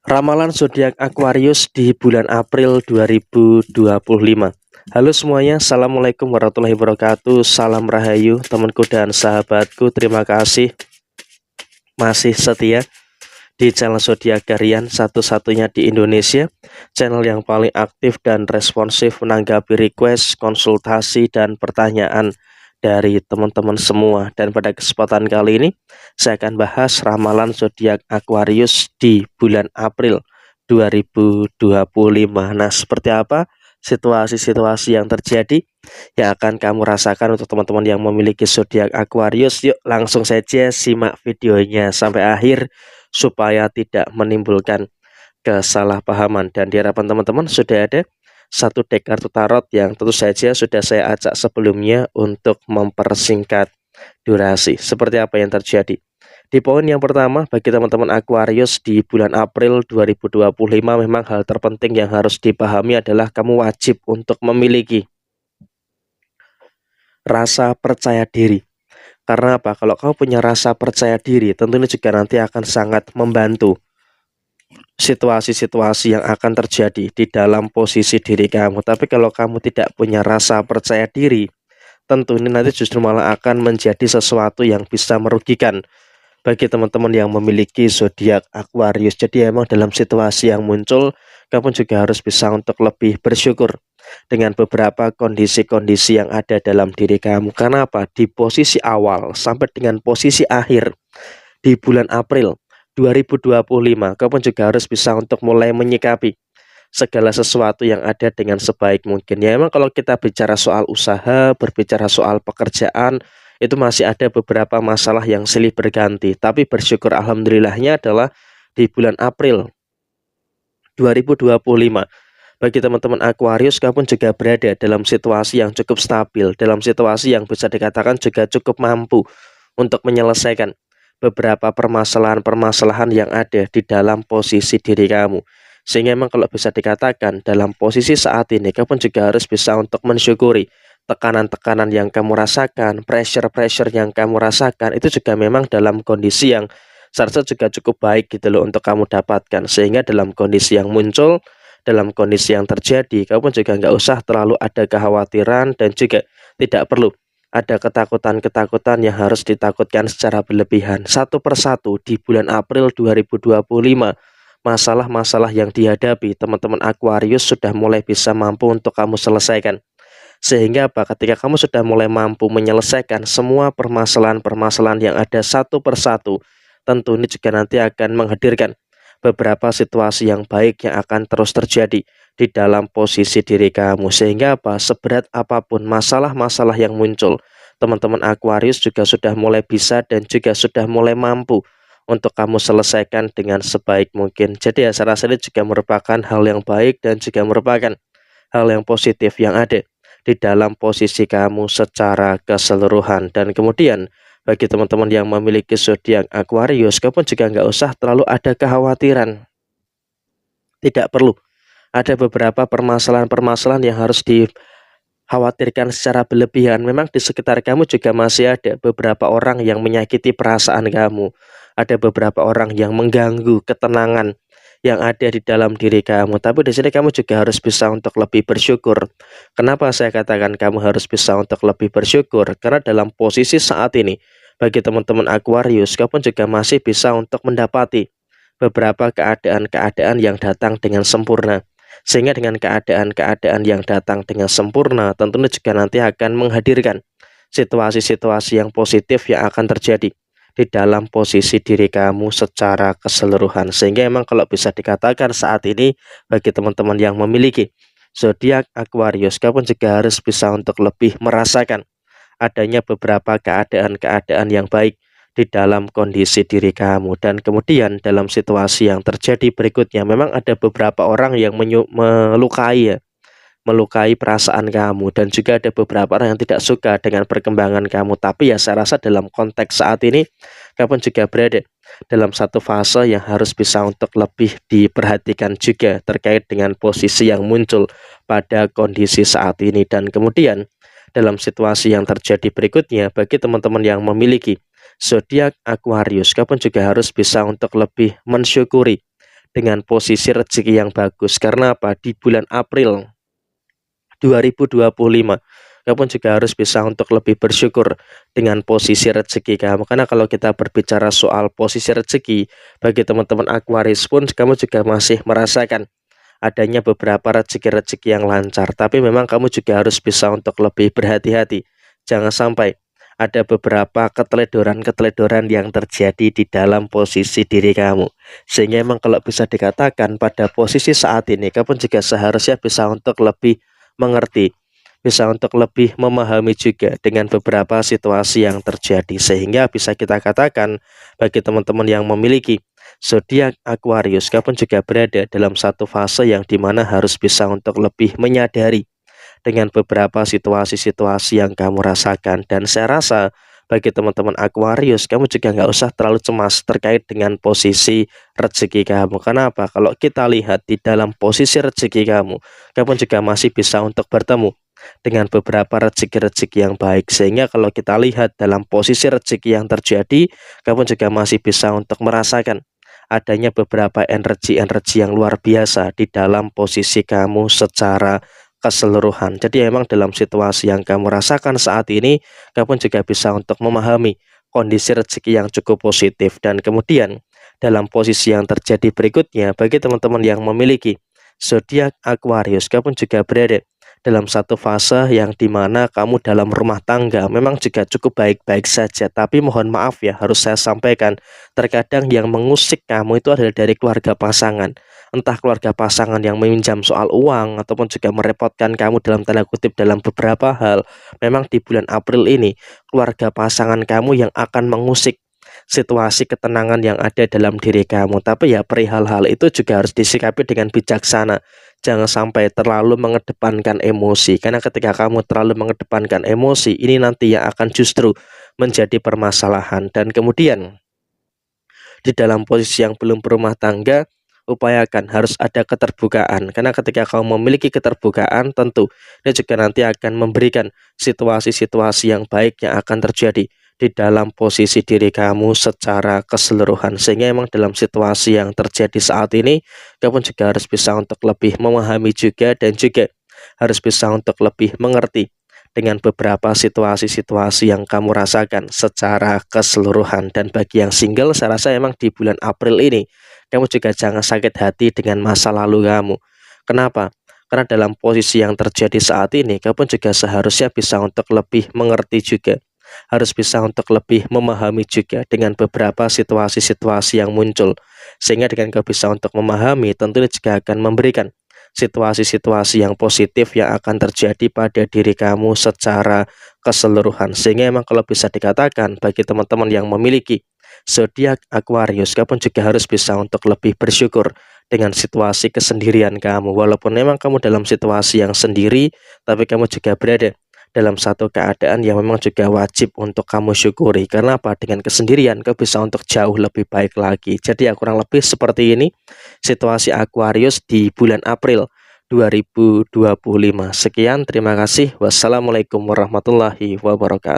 Ramalan zodiak Aquarius di bulan April 2025. Halo semuanya, assalamualaikum warahmatullahi wabarakatuh. Salam rahayu temanku dan sahabatku. Terima kasih masih setia di channel zodiak Harian satu-satunya di Indonesia, channel yang paling aktif dan responsif menanggapi request, konsultasi, dan pertanyaan dari teman-teman semua. Dan pada kesempatan kali ini saya akan bahas ramalan zodiak Aquarius di bulan April 2025. Nah, seperti apa situasi-situasi yang terjadi yang akan kamu rasakan untuk teman-teman yang memiliki zodiak Aquarius? Yuk langsung saja simak videonya sampai akhir supaya tidak menimbulkan kesalahpahaman. Dan di hadapan teman-teman sudah ada satu deck kartu tarot yang tentu saja sudah saya acak sebelumnya untuk mempersingkat durasi. Seperti apa yang terjadi? Di poin yang pertama, bagi teman-teman Aquarius di bulan April 2025, memang hal terpenting yang harus dipahami adalah kamu wajib untuk memiliki rasa percaya diri. Karena apa? Kalau kamu punya rasa percaya diri, tentunya juga nanti akan sangat membantu situasi-situasi yang akan terjadi di dalam posisi diri kamu. Tapi kalau kamu tidak punya rasa percaya diri, tentu ini nanti justru malah akan menjadi sesuatu yang bisa merugikan bagi teman-teman yang memiliki zodiak Aquarius. Jadi emang dalam situasi yang muncul, kamu juga harus bisa untuk lebih bersyukur dengan beberapa kondisi-kondisi yang ada dalam diri kamu. Karena apa? Di posisi awal sampai dengan posisi akhir di bulan April 2025, kamu juga harus bisa untuk mulai menyikapi segala sesuatu yang ada dengan sebaik mungkin. Ya emang kalau kita bicara soal usaha, berbicara soal pekerjaan, itu masih ada beberapa masalah yang silih berganti. Tapi bersyukur alhamdulillahnya adalah di bulan April 2025, bagi teman-teman Aquarius, kamu juga berada dalam situasi yang cukup stabil, dalam situasi yang bisa dikatakan juga cukup mampu untuk menyelesaikan beberapa permasalahan-permasalahan yang ada di dalam posisi diri kamu. Sehingga memang kalau bisa dikatakan dalam posisi saat ini, kamu juga harus bisa untuk mensyukuri tekanan-tekanan yang kamu rasakan, pressure-pressure yang kamu rasakan, itu juga memang dalam kondisi yang seharusnya juga cukup baik gitu loh untuk kamu dapatkan. Sehingga dalam kondisi yang muncul, dalam kondisi yang terjadi, kamu juga nggak usah terlalu ada kekhawatiran dan juga tidak perlu ada ketakutan-ketakutan yang harus ditakutkan secara berlebihan. Satu persatu di bulan April 2025, masalah-masalah yang dihadapi teman-teman Aquarius sudah mulai bisa mampu untuk kamu selesaikan. Sehingga apa? Ketika kamu sudah mulai mampu menyelesaikan semua permasalahan-permasalahan yang ada satu persatu, tentu ini juga nanti akan menghadirkan beberapa situasi yang baik yang akan terus terjadi di dalam posisi diri kamu. Sehingga apa? Seberat apapun masalah-masalah yang muncul, teman-teman Aquarius juga sudah mulai bisa dan juga sudah mulai mampu untuk kamu selesaikan dengan sebaik mungkin. Jadi ya saya rasa ini juga merupakan hal yang baik dan juga merupakan hal yang positif yang ada di dalam posisi kamu secara keseluruhan. Dan kemudian bagi teman-teman yang memiliki zodiak Aquarius, kamu juga nggak usah terlalu ada kekhawatiran. Tidak perlu ada beberapa permasalahan-permasalahan yang harus dikhawatirkan secara berlebihan. Memang di sekitar kamu juga masih ada beberapa orang yang menyakiti perasaan kamu. Ada beberapa orang yang mengganggu ketenangan yang ada di dalam diri kamu. Tapi di sini kamu juga harus bisa untuk lebih bersyukur. Kenapa saya katakan kamu harus bisa untuk lebih bersyukur? Karena dalam posisi saat ini, bagi teman-teman Aquarius, kamu juga masih bisa untuk mendapati beberapa keadaan-keadaan yang datang dengan sempurna. Sehingga dengan keadaan-keadaan yang datang dengan sempurna, tentunya juga nanti akan menghadirkan situasi-situasi yang positif yang akan terjadi di dalam posisi diri kamu secara keseluruhan. Sehingga emang kalau bisa dikatakan saat ini bagi teman-teman yang memiliki zodiak Aquarius, kamu juga harus bisa untuk lebih merasakan adanya beberapa keadaan-keadaan yang baik di dalam kondisi diri kamu. Dan kemudian dalam situasi yang terjadi berikutnya, memang ada beberapa orang yang melukai ya, melukai perasaan kamu, dan juga ada beberapa orang yang tidak suka dengan perkembangan kamu. Tapi ya saya rasa dalam konteks saat ini kamu juga berada dalam satu fase yang harus bisa untuk lebih diperhatikan juga terkait dengan posisi yang muncul pada kondisi saat ini. Dan kemudian dalam situasi yang terjadi berikutnya, bagi teman-teman yang memiliki zodiak Aquarius, kamu juga harus bisa untuk lebih mensyukuri dengan posisi rezeki yang bagus. Karena apa? Di bulan April 2025 kamu juga harus bisa untuk lebih bersyukur dengan posisi rezeki kamu. Karena kalau kita berbicara soal posisi rezeki, bagi teman-teman Aquarius pun kamu juga masih merasakan adanya beberapa rezeki-rezeki yang lancar, tapi memang kamu juga harus bisa untuk lebih berhati-hati. Jangan sampai ada beberapa keteledoran-keteledoran yang terjadi di dalam posisi diri kamu. Sehingga memang kalau bisa dikatakan pada posisi saat ini, kamu juga seharusnya bisa untuk lebih mengerti, bisa untuk lebih memahami juga dengan beberapa situasi yang terjadi. Sehingga bisa kita katakan bagi teman-teman yang memiliki zodiak Aquarius, kamu juga berada dalam satu fase yang dimana harus bisa untuk lebih menyadari dengan beberapa situasi-situasi yang kamu rasakan. Dan saya rasa bagi teman-teman Aquarius, kamu juga nggak usah terlalu cemas terkait dengan posisi rezeki kamu. Kenapa? Kalau kita lihat di dalam posisi rezeki kamu juga masih bisa untuk bertemu dengan beberapa rezeki-rezeki yang baik. Sehingga kalau kita lihat dalam posisi rezeki yang terjadi, kamu juga masih bisa untuk merasakan adanya beberapa energi-energi yang luar biasa di dalam posisi kamu secara keseluruhan. Jadi memang dalam situasi yang kamu rasakan saat ini, kamu juga bisa untuk memahami kondisi rezeki yang cukup positif. Dan kemudian dalam posisi yang terjadi berikutnya, bagi teman-teman yang memiliki zodiak Aquarius, kamu juga berada dalam satu fase yang dimana kamu dalam rumah tangga memang juga cukup baik-baik saja. Tapi mohon maaf ya, harus saya sampaikan, terkadang yang mengusik kamu itu adalah dari keluarga pasangan. Entah keluarga pasangan yang meminjam soal uang ataupun juga merepotkan kamu dalam tanda kutip dalam beberapa hal. Memang di bulan April ini keluarga pasangan kamu yang akan mengusik situasi ketenangan yang ada dalam diri kamu. Tapi ya perihal hal itu juga harus disikapi dengan bijaksana. Jangan sampai terlalu mengedepankan emosi, karena ketika kamu terlalu mengedepankan emosi, ini nanti yang akan justru menjadi permasalahan. Dan kemudian di dalam posisi yang belum berumah tangga, upayakan harus ada keterbukaan, karena ketika kamu memiliki keterbukaan, tentu dia juga nanti akan memberikan situasi-situasi yang baik yang akan terjadi di dalam posisi diri kamu secara keseluruhan. Sehingga memang dalam situasi yang terjadi saat ini, kamu juga harus bisa untuk lebih memahami juga dan juga harus bisa untuk lebih mengerti dengan beberapa situasi-situasi yang kamu rasakan secara keseluruhan. Dan bagi yang single, saya rasa memang di bulan April ini kamu juga jangan sakit hati dengan masa lalu kamu. Kenapa? Karena dalam posisi yang terjadi saat ini, kamu juga seharusnya bisa untuk lebih mengerti juga, harus bisa untuk lebih memahami juga dengan beberapa situasi-situasi yang muncul. Sehingga dengan kau bisa untuk memahami, tentunya juga akan memberikan situasi-situasi yang positif yang akan terjadi pada diri kamu secara keseluruhan. Sehingga memang kalau bisa dikatakan bagi teman-teman yang memiliki zodiak Aquarius, kamu juga harus bisa untuk lebih bersyukur dengan situasi kesendirian kamu. Walaupun memang kamu dalam situasi yang sendiri, tapi kamu juga berada dalam satu keadaan yang memang juga wajib untuk kamu syukuri. Karena apa? Dengan kesendirian kau bisa untuk jauh lebih baik lagi. Jadi ya kurang lebih seperti ini situasi Aquarius di bulan April 2025. Sekian, terima kasih. Wassalamualaikum warahmatullahi wabarakatuh.